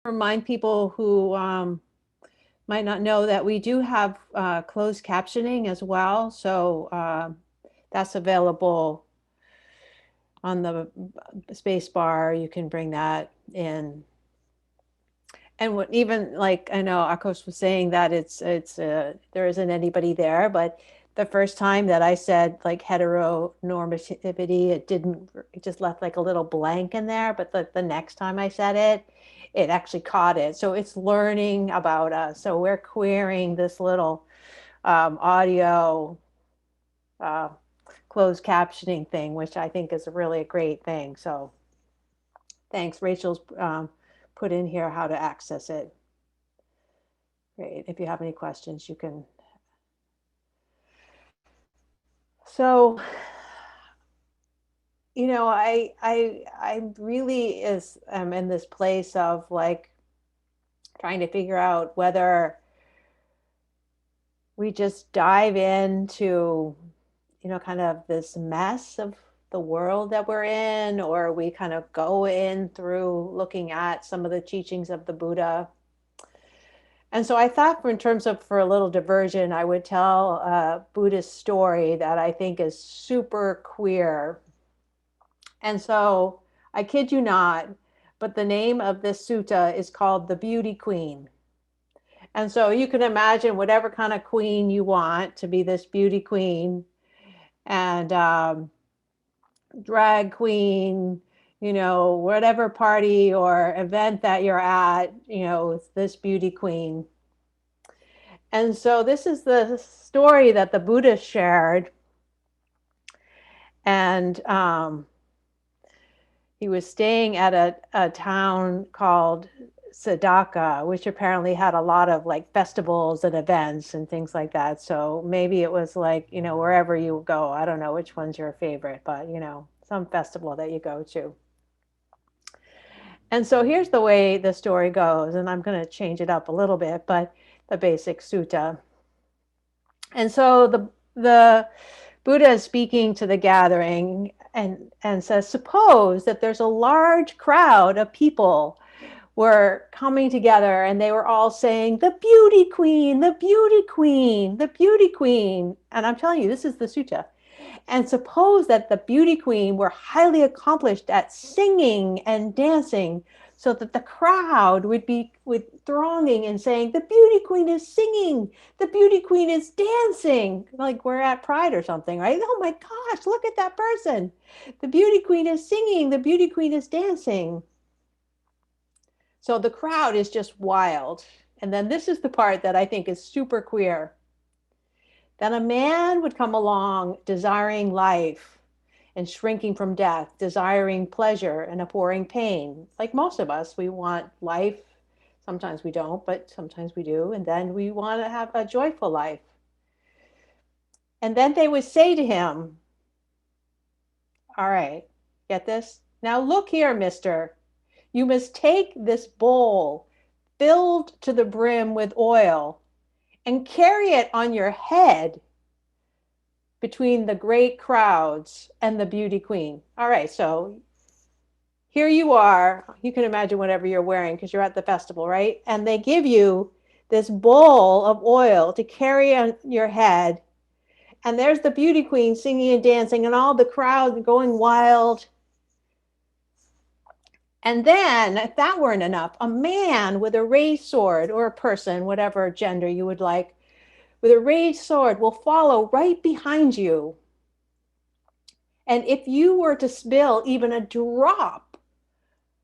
remind people who might not know that we do have closed captioning as well. So that's available on the space bar. You can bring that in. And what, even like, I know Akos was saying that there isn't anybody there, but the first time that I said like heteronormativity, it just left like a little blank in there. But the next time I said it, it actually caught it. So it's learning about us. So we're querying this little audio uh, closed captioning thing, which I think is really a great thing. So thanks. Rachel's put in here how to access it. Great. If you have any questions, you can. So, I really am in this place of like trying to figure out whether we just dive into, kind of this mess of the world that we're in, or we kind of go in through looking at some of the teachings of the Buddha. And so I thought, for a little diversion, I would tell a Buddhist story that I think is super queer. And so I kid you not, but the name of this sutta is called the Beauty Queen. And so you can imagine whatever kind of queen you want to be this beauty queen, and drag queen, whatever party or event that you're at, it's this beauty queen. And so this is the story that the Buddha shared. And he was staying at a town called Sadaka, which apparently had a lot of like festivals and events and things like that. So maybe it was like, wherever you go, I don't know which one's your favorite, but some festival that you go to. And so here's the way the story goes, and I'm going to change it up a little bit, but the basic sutta. And so the Buddha is speaking to the gathering and says, suppose that there's a large crowd of people were coming together and they were all saying, the beauty queen, the beauty queen, the beauty queen. And I'm telling you, this is the sutta. And suppose that the beauty queen were highly accomplished at singing and dancing, so that the crowd would be thronging and saying, the beauty queen is singing, the beauty queen is dancing, like we're at Pride or something, right? Oh my gosh, look at that person. The beauty queen is singing, the beauty queen is dancing. So the crowd is just wild. And then this is the part that I think is super queer. Then a man would come along desiring life and shrinking from death, desiring pleasure and abhorring pain. Like most of us, we want life. Sometimes we don't, but sometimes we do. And then we want to have a joyful life. And then they would say to him, all right, get this? Now look here, mister. You must take this bowl filled to the brim with oil and carry it on your head between the great crowds and the beauty queen. All right, so here you are. You can imagine whatever you're wearing because you're at the festival, right? And they give you this bowl of oil to carry on your head. And there's the beauty queen singing and dancing and all the crowd going wild. And then, if that weren't enough, a man with a raised sword, or a person, whatever gender you would like, with a raised sword will follow right behind you. And if you were to spill even a drop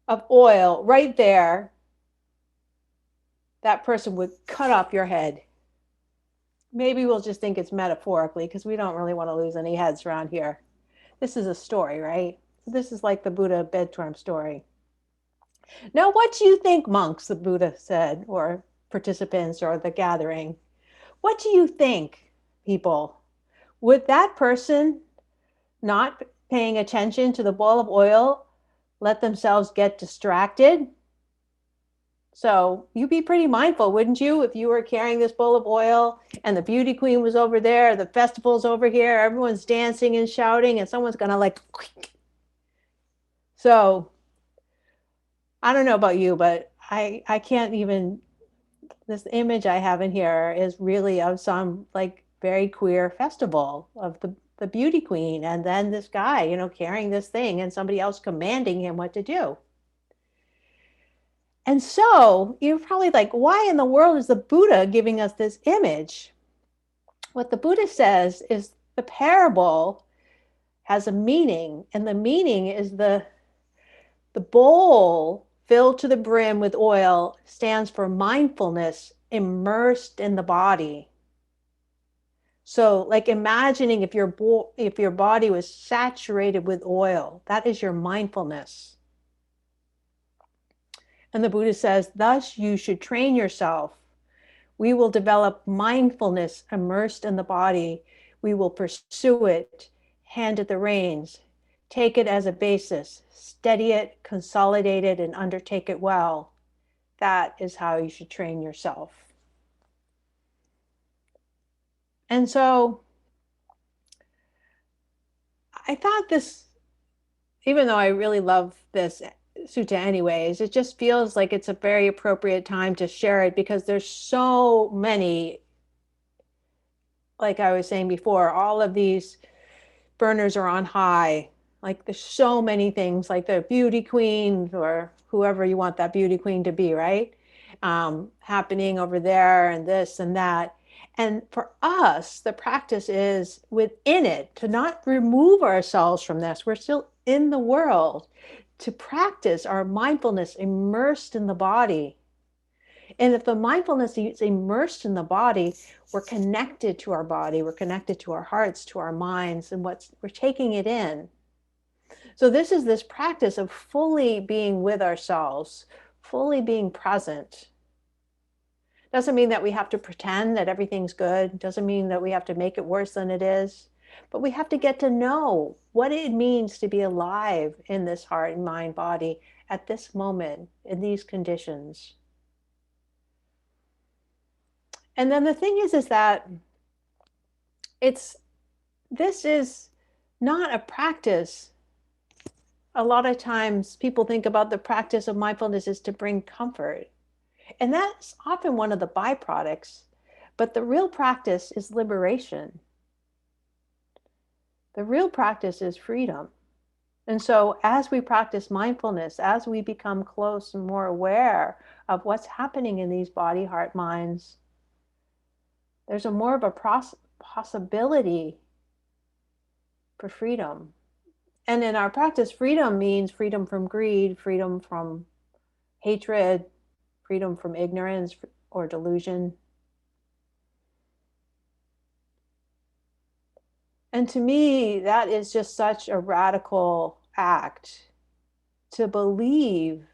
of oil right there, that person would cut off your head. Maybe we'll just think it's metaphorically because we don't really want to lose any heads around here. This is a story, right? This is like the Buddha bedtime story. Now, what do you think, monks, the Buddha said, or participants or the gathering? What do you think, people? Would that person not paying attention to the ball of oil let themselves get distracted? So you'd be pretty mindful, wouldn't you, if you were carrying this bowl of oil and the beauty queen was over there, the festival's over here, everyone's dancing and shouting, and someone's gonna like, quick. So I don't know about you, but I can't even, this image I have in here is really of some like very queer festival of the beauty queen, and then this guy, you know, carrying this thing and somebody else commanding him what to do. And so you're probably like, why in the world is the Buddha giving us this image? What the Buddha says is the parable has a meaning, and the meaning is the bowl filled to the brim with oil stands for mindfulness immersed in the body. So like imagining if your body was saturated with oil, that is your mindfulness. And the Buddha says, thus you should train yourself. We will develop mindfulness immersed in the body. We will pursue it, hand it the reins, take it as a basis, steady it, consolidate it, and undertake it well. That is how you should train yourself. And so I thought this, even though I really love this sutta anyways, it just feels like it's a very appropriate time to share it because there's so many, like I was saying before, all of these burners are on high. Like there's so many things, like the beauty queen or whoever you want that beauty queen to be, right? Happening over there and this and that. And for us, the practice is within it to not remove ourselves from this. We're still in the world, to practice our mindfulness immersed in the body. And if the mindfulness is immersed in the body, we're connected to our body, we're connected to our hearts, to our minds, and we're taking it in. So this is this practice of fully being with ourselves, fully being present. Doesn't mean that we have to pretend that everything's good. Doesn't mean that we have to make it worse than it is. But we have to get to know what it means to be alive in this heart and mind body at this moment, in these conditions. And then the thing is that this is not a practice. A lot of times people think about the practice of mindfulness is to bring comfort. And that's often one of the byproducts. But the real practice is liberation. The real practice is freedom. And so as we practice mindfulness, as we become close and more aware of what's happening in these body, heart, minds, there's a more of a possibility for freedom. And in our practice, freedom means freedom from greed, freedom from hatred, freedom from ignorance or delusion. And to me, that is just such a radical act, to believe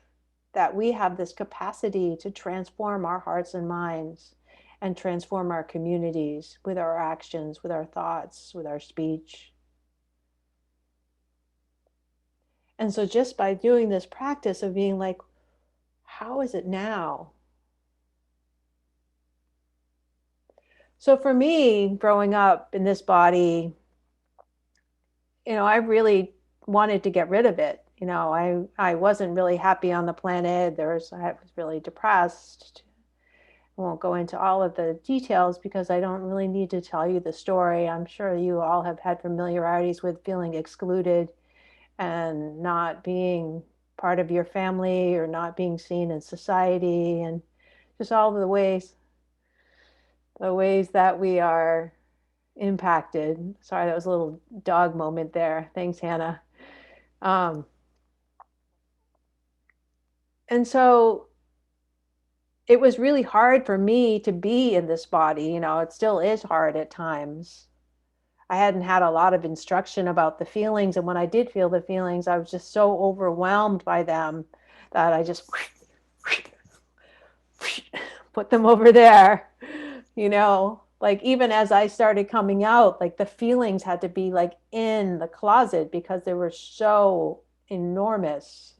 that we have this capacity to transform our hearts and minds and transform our communities with our actions, with our thoughts, with our speech. And so just by doing this practice of being like, how is it now? So for me, growing up in this body, I really wanted to get rid of it. I wasn't really happy on the planet. I was really depressed. I won't go into all of the details because I don't really need to tell you the story. I'm sure you all have had familiarities with feeling excluded and not being part of your family or not being seen in society, and just all of the ways that we are impacted. Sorry, that was a little dog moment there. Thanks, Hannah. And so it was really hard for me to be in this body. It still is hard at times. I hadn't had a lot of instruction about the feelings. And when I did feel the feelings, I was just so overwhelmed by them that I just put them over there, like even as I started coming out, like the feelings had to be like in the closet because they were so enormous.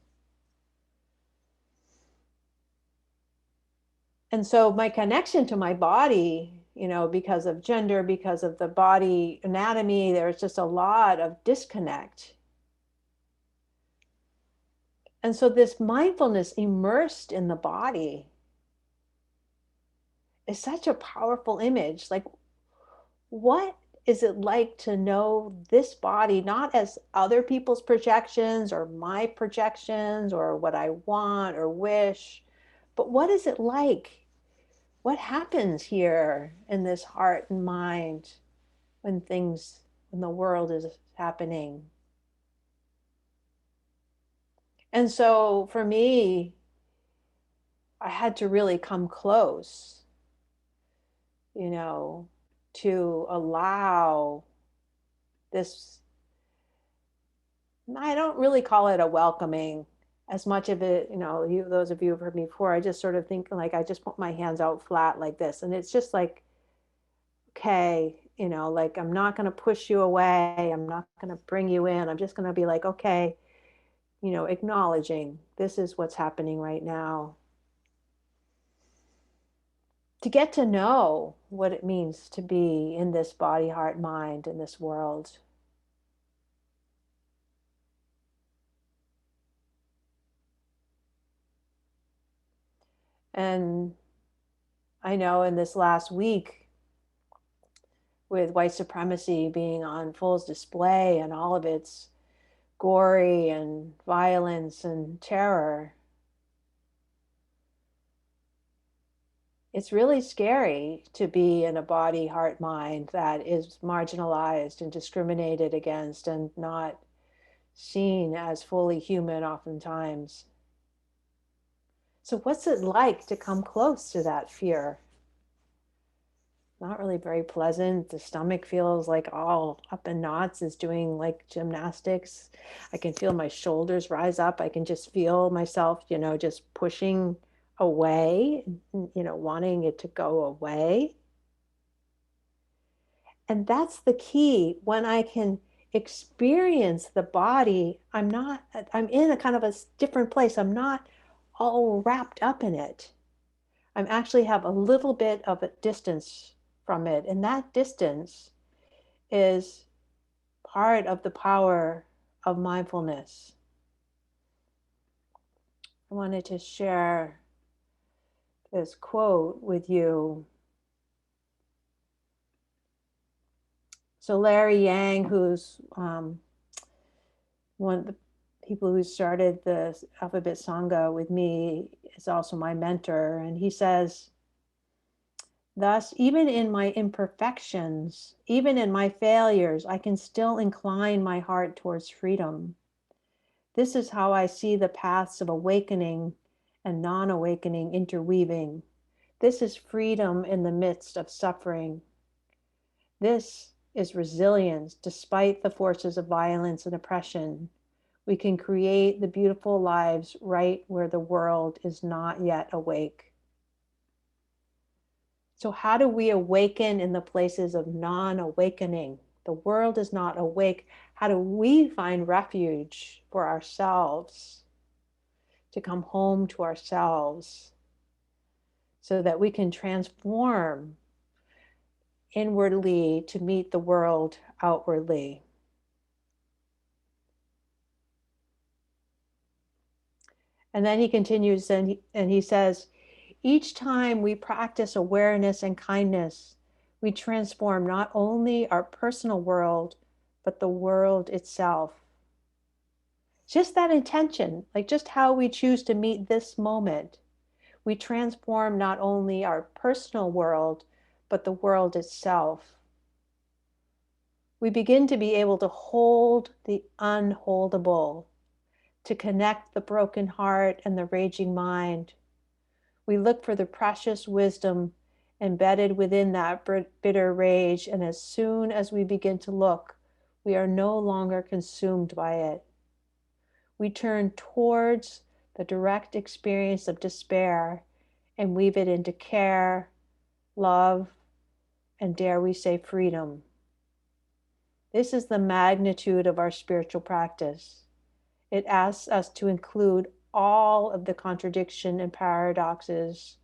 And so my connection to my body, because of gender, because of the body anatomy, there's just a lot of disconnect. And so this mindfulness immersed in the body is such a powerful image. Like, what is it like to know this body not as other people's projections or my projections or what I want or wish, but what is it like? What happens here in this heart and mind when the world is happening? And so for me, I had to really come close, you know, to allow this. I don't really call it a welcoming as much of it, those of you who've heard me before, I just sort of think like I just put my hands out flat like this. And it's just like, okay, like I'm not going to push you away. I'm not going to bring you in. I'm just going to be like, okay, acknowledging this is what's happening right now. To get to know what it means to be in this body, heart, mind, in this world. And I know in this last week, with white supremacy being on full display and all of its gory and violence and terror, it's really scary to be in a body, heart, mind that is marginalized and discriminated against and not seen as fully human oftentimes. So what's it like to come close to that fear? Not really very pleasant. The stomach feels like all up in knots, is doing like gymnastics. I can feel my shoulders rise up. I can just feel myself, just pushing away, wanting it to go away. And that's the key. When I can experience the body, I'm in a kind of a different place. I'm not all wrapped up in it. I actually have a little bit of a distance from it. And that distance is part of the power of mindfulness. I wanted to share this quote with you. So Larry Yang, who's one of the people who started the Alphabet Sangha with me, is also my mentor. And he says, thus, even in my imperfections, even in my failures, I can still incline my heart towards freedom. This is how I see the paths of awakening and non-awakening interweaving. This is freedom in the midst of suffering. This is resilience despite the forces of violence and oppression. We can create the beautiful lives right where the world is not yet awake. So how do we awaken in the places of non-awakening? The world is not awake. How do we find refuge for ourselves, to come home to ourselves, so that we can transform inwardly to meet the world outwardly? And then he continues and he says, each time we practice awareness and kindness, we transform not only our personal world, but the world itself. Just that intention, like just how we choose to meet this moment, we transform not only our personal world, but the world itself. We begin to be able to hold the unholdable, to connect the broken heart and the raging mind. We look for the precious wisdom embedded within that bitter rage, and as soon as we begin to look, we are no longer consumed by it. We turn towards the direct experience of despair and weave it into care, love, and dare we say freedom. This is the magnitude of our spiritual practice. It asks us to include all of the contradiction and paradoxes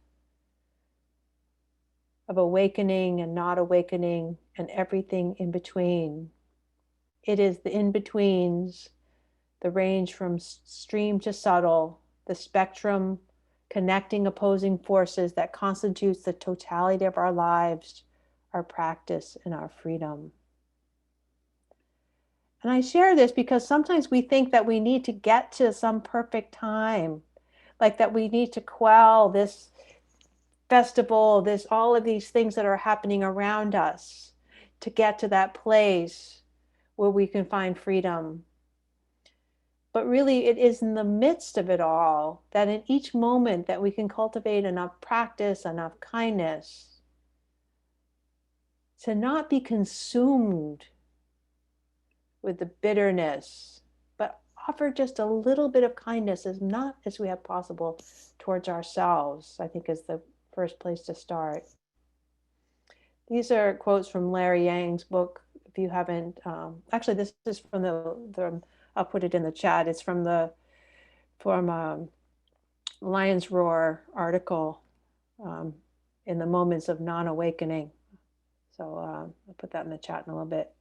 of awakening and not awakening and everything in between. It is the in-betweens the range from extreme to subtle, the spectrum connecting opposing forces that constitutes the totality of our lives, our practice, and our freedom. And I share this because sometimes we think that we need to get to some perfect time, like that we need to quell this festival, all of these things that are happening around us to get to that place where we can find freedom. But really, it is in the midst of it all that in each moment that we can cultivate enough practice, enough kindness to not be consumed with the bitterness, but offer just a little bit of kindness as much as we have possible towards ourselves, I think is the first place to start. These are quotes from Larry Yang's book. If you haven't, actually, this is from I'll put it in the chat. It's from Lion's Roar article in the moments of non-awakening. So I'll put that in the chat in a little bit.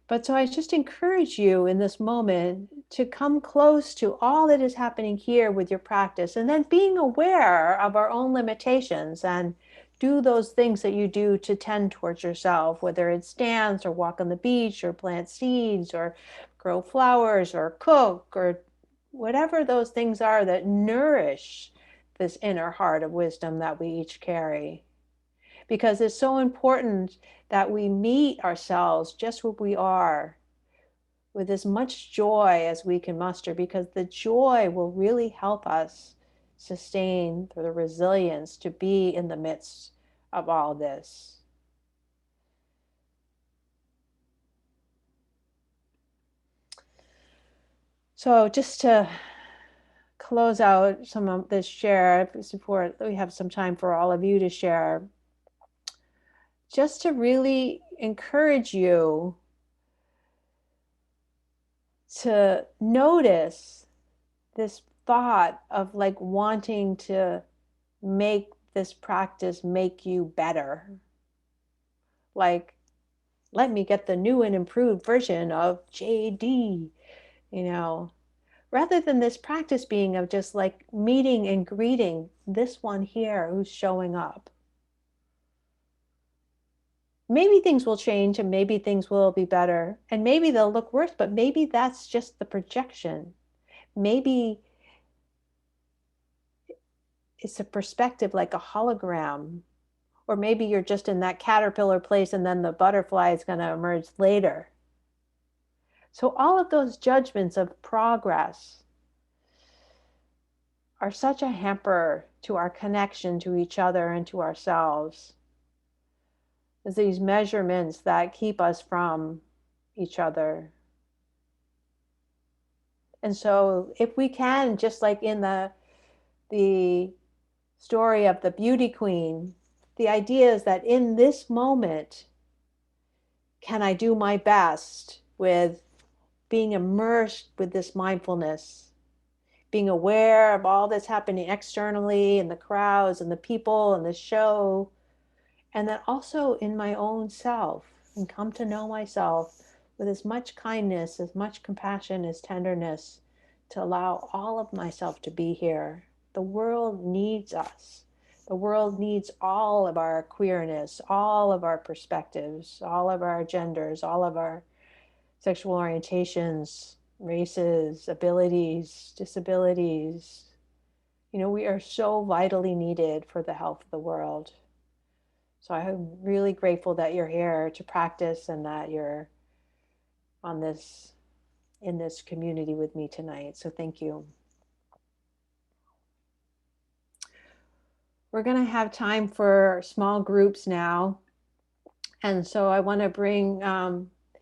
But so I just encourage you in this moment to come close to all that is happening here with your practice, and then being aware of our own limitations, and do those things that you do to tend towards yourself, whether it's dance or walk on the beach or plant seeds or grow flowers or cook or whatever those things are that nourish this inner heart of wisdom that we each carry. Because it's so important that we meet ourselves just where we are with as much joy as we can muster, because the joy will really help us sustain the resilience to be in the midst of all this. So just to close out some of this share, before we have some time for all of you to share, just to really encourage you to notice this thought of like wanting to make this practice make you better. Like, let me get the new and improved version of JD, rather than this practice being of just like meeting and greeting this one here who's showing up. Maybe things will change and maybe things will be better and maybe they'll look worse, but maybe that's just the projection. Maybe it's a perspective like a hologram, or maybe you're just in that caterpillar place and then the butterfly is going to emerge later. So all of those judgments of progress are such a hamper to our connection to each other and to ourselves. There's these measurements that keep us from each other. And so if we can, just like in the story of the beauty queen, the idea is that in this moment, can I do my best with being immersed with this mindfulness, being aware of all that's happening externally and the crowds and the people and the show, and then also in my own self, and come to know myself with as much kindness, as much compassion, as tenderness, to allow all of myself to be here. The world needs us. The world needs all of our queerness, all of our perspectives, all of our genders, all of our sexual orientations, races, abilities, disabilities. We are so vitally needed for the health of the world. So I'm really grateful that you're here to practice and that you're in this community with me tonight. So thank you. We're going to have time for small groups now. And so I want to bring